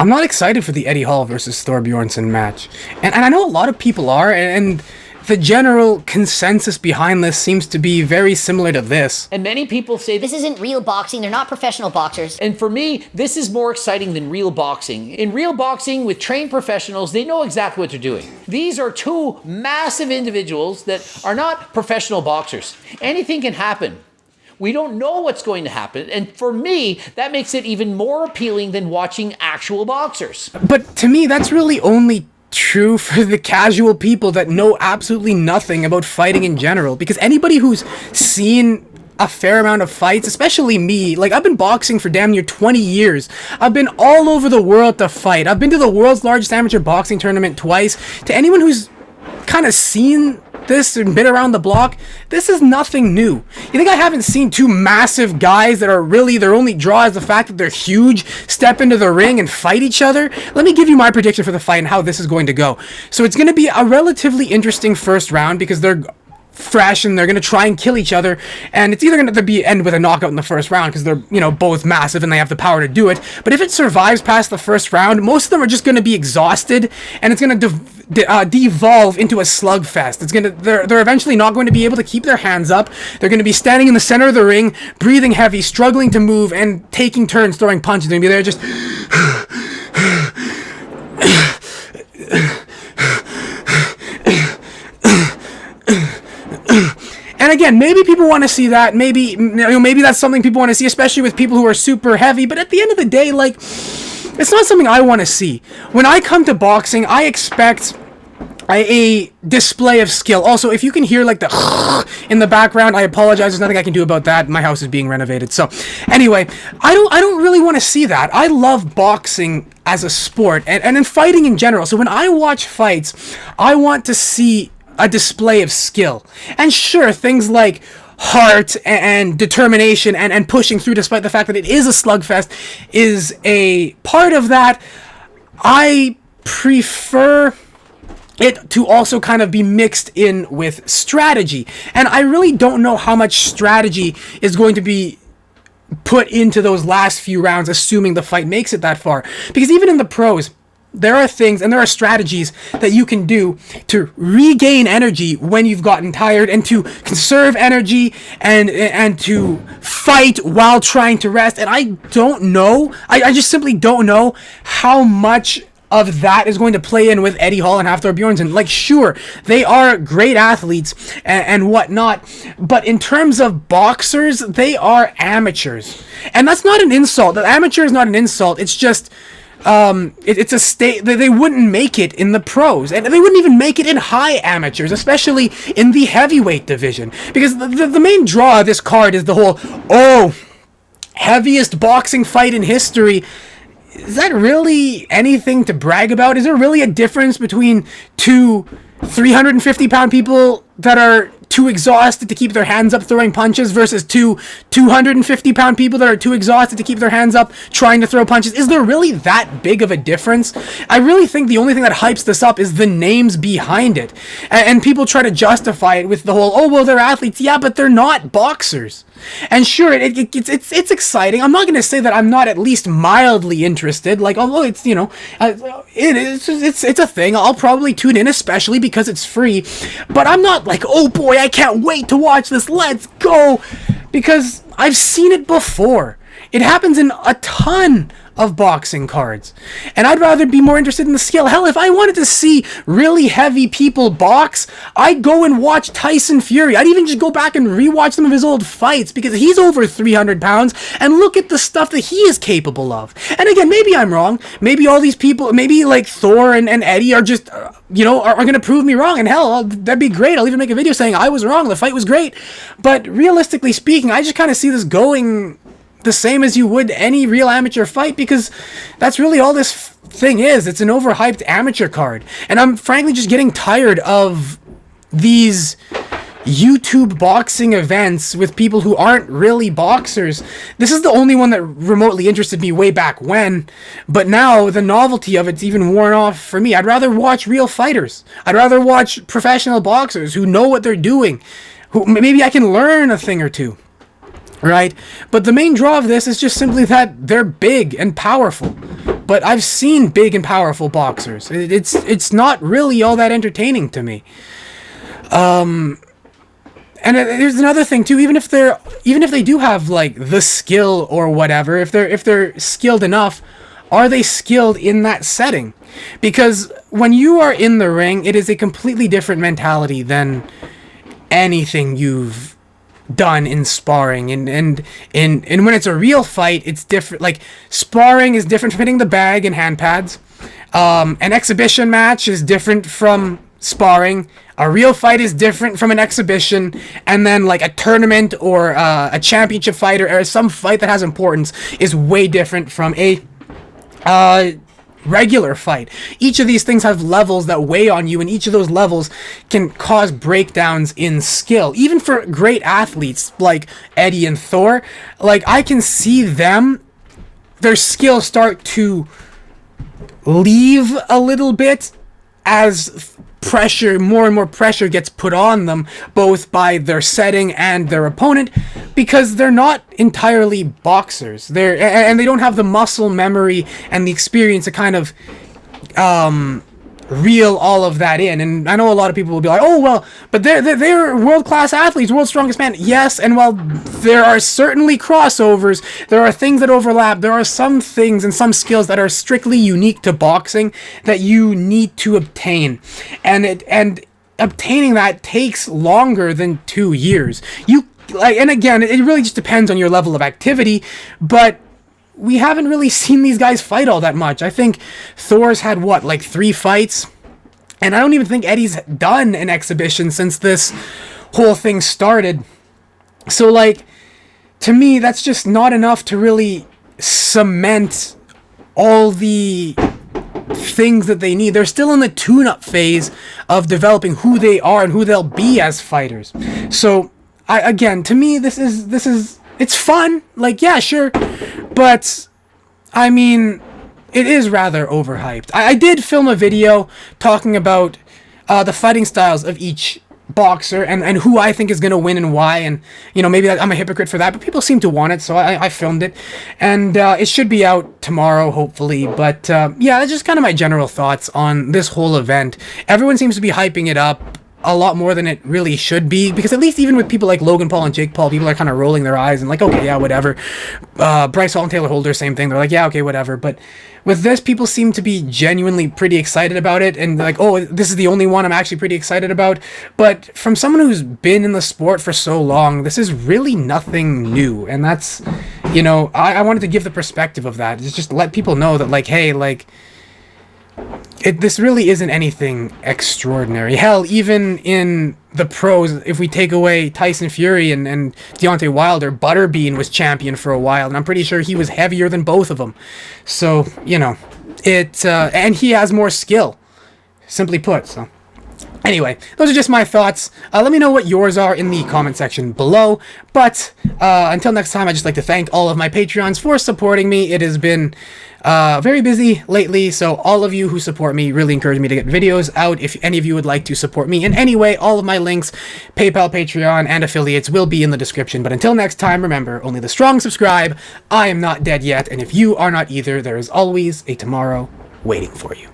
I'm not excited for the Eddie Hall versus Hafthor Bjornsson match. And I know a lot of people are, and the general consensus behind this seems to be very similar to this. And many people say this isn't real boxing, they're not professional boxers. And for me, this is more exciting than real boxing. In real boxing, with trained professionals, they know exactly what they're doing. These are two massive individuals that are not professional boxers. Anything can happen. We don't know what's going to happen. And for me, that makes it even more appealing than watching actual boxers. But to me, that's really only true for the casual people that know absolutely nothing about fighting in general. Because anybody who's seen a fair amount of fights, especially me, like I've been boxing for damn near 20 years. I've been all over the world to fight. I've been to the world's largest amateur boxing tournament twice. To anyone who's kind of seen this and been around the block, this is nothing new. You think I haven't seen two massive guys that are really, their only draw is the fact that they're huge, step into the ring and fight each other? Let me give you my prediction for the fight and how this is going to go. So it's going to be a relatively interesting first round because they're fresh and they're going to try and kill each other, and it's either going to be end with a knockout in the first round because they're, you know, both massive and they have the power to do it. But if it survives past the first round, most of them are just going to be exhausted, and it's going to devolve into a slugfest. It's going to they're eventually not going to be able to keep their hands up. They're going to be standing in the center of the ring, breathing heavy, struggling to move, and taking turns throwing punches. They're going to be there just and again, maybe people want to see that. Maybe, maybe that's something people want to see, especially with people who are super heavy. But at the end of the day, like, it's not something I want to see. When I come to boxing, I expect a display of skill. Also, if you can hear like the in the background, I apologize. There's nothing I can do about that. My house is being renovated. So anyway, I don't really want to see that. I love boxing as a sport and in fighting in general. So when I watch fights, I want to see a display of skill. And sure, things like heart and determination and pushing through despite the fact that it is a slugfest is a part of that. I prefer it to also kind of be mixed in with strategy. And I really don't know how much strategy is going to be put into those last few rounds, assuming the fight makes it that far. Because even in the pros, there are things and there are strategies that you can do to regain energy when you've gotten tired and to conserve energy and to fight while trying to rest. And I don't know, I just simply don't know how much of that is going to play in with Eddie Hall and Hafthor Bjornsson. Like, sure, they are great athletes and whatnot, but in terms of boxers, they are amateurs. And that's not an insult. The amateur is not an insult. It's just it's a state that they wouldn't make it in the pros, and they wouldn't even make it in high amateurs, especially in the heavyweight division, because the main draw of this card is the whole heaviest boxing fight in history. Is that really anything to brag about? Is there really a difference between two 350-pound people that are too exhausted to keep their hands up throwing punches versus two 250-pound people that are too exhausted to keep their hands up trying to throw punches? Is there really that big of a difference? I really think the only thing that hypes this up is the names behind it. And people try to justify it with the whole, oh, well, they're athletes. Yeah, but they're not boxers. And sure, it's exciting. I'm not going to say that I'm not at least mildly interested. Like, although it's, you know, it's a thing. I'll probably tune in, especially because it's free. But I'm not like, oh boy, I can't wait to watch this. Let's go. Because I've seen it before. It happens in a ton of boxing cards. And I'd rather be more interested in the skill. Hell, if I wanted to see really heavy people box, I'd go and watch Tyson Fury. I'd even just go back and rewatch some of his old fights because he's over 300 pounds and look at the stuff that he is capable of. And again, maybe I'm wrong. Maybe all these people, maybe like Thor and Eddie are just, are going to prove me wrong. And hell, that'd be great. I'll even make a video saying I was wrong. The fight was great. But realistically speaking, I just kind of see this going the same as you would any real amateur fight, because that's really all this thing is. It's an overhyped amateur card. And I'm frankly just getting tired of these YouTube boxing events with people who aren't really boxers. This is the only one that remotely interested me way back when, but now the novelty of it's even worn off for me. I'd rather watch real fighters. I'd rather watch professional boxers who know what they're doing, who maybe I can learn a thing or two. Right? But the main draw of this is just simply that they're big and powerful. but I've seen big and powerful boxers. It's not really all that entertaining to me. And there's another thing too. Even if they do have like the skill or whatever, if they're skilled enough, are they skilled in that setting? Because when you are in the ring, it is a completely different mentality than anything you've done in sparring. And when it's a real fight, it's different. Like, sparring is different from hitting the bag and hand pads. An exhibition match is different from sparring. A real fight is different from an exhibition, and then like a tournament or a championship fight or some fight that has importance is way different from a regular fight. Each of these things have levels that weigh on you, and each of those levels can cause breakdowns in skill. Even for great athletes like Eddie and Thor, like, I can see their skill start to leave a little bit as more and more pressure gets put on them, both by their setting and their opponent, because they're not entirely boxers. And they don't have the muscle memory and the experience to kind of reel all of that in. And I know a lot of people will be like, oh, well, but they're world-class athletes, world's strongest man. Yes, and while there are certainly crossovers, there are things that overlap, there are some things and some skills that are strictly unique to boxing that you need to obtain. And obtaining that takes longer than 2 years. And again, it really just depends on your level of activity, but we haven't really seen these guys fight all that much. I think Thor's had, 3 fights? And I don't even think Eddie's done an exhibition since this whole thing started. So, to me, that's just not enough to really cement all the things that they need. They're still in the tune-up phase of developing who they are and who they'll be as fighters. So, to me, this is it's fun. Yeah, sure. But, I mean, it is rather overhyped. I did film a video talking about the fighting styles of each boxer and who I think is going to win and why. And, maybe I'm a hypocrite for that, but people seem to want it, so I filmed it. And it should be out tomorrow, hopefully. But, that's just kind of my general thoughts on this whole event. Everyone seems to be hyping it up a lot more than it really should be, because at least even with people like Logan Paul and Jake Paul, people are kind of rolling their eyes and like, okay, yeah, whatever. Bryce Hall and Taylor Holder, same thing. They're like, yeah, okay, whatever. But with this, people seem to be genuinely pretty excited about it, and like, oh, this is the only one I'm actually pretty excited about. But from someone who's been in the sport for so long, this is really nothing new, and that's, I wanted to give the perspective of that. Just let people know that, like, hey, like, this really isn't anything extraordinary. Hell, even in the pros, if we take away Tyson Fury and Deontay Wilder, Butterbean was champion for a while, and I'm pretty sure he was heavier than both of them. So, and he has more skill, simply put. So, anyway, those are just my thoughts. Let me know what yours are in the comment section below. But until next time, I'd just like to thank all of my Patreons for supporting me. It has been very busy lately, so all of you who support me really encourage me to get videos out. If any of you would like to support me in any way, all of my links, PayPal, Patreon, and affiliates will be in the description. But until next time, remember, only the strong subscribe. I am not dead yet, and if you are not either, there is always a tomorrow waiting for you.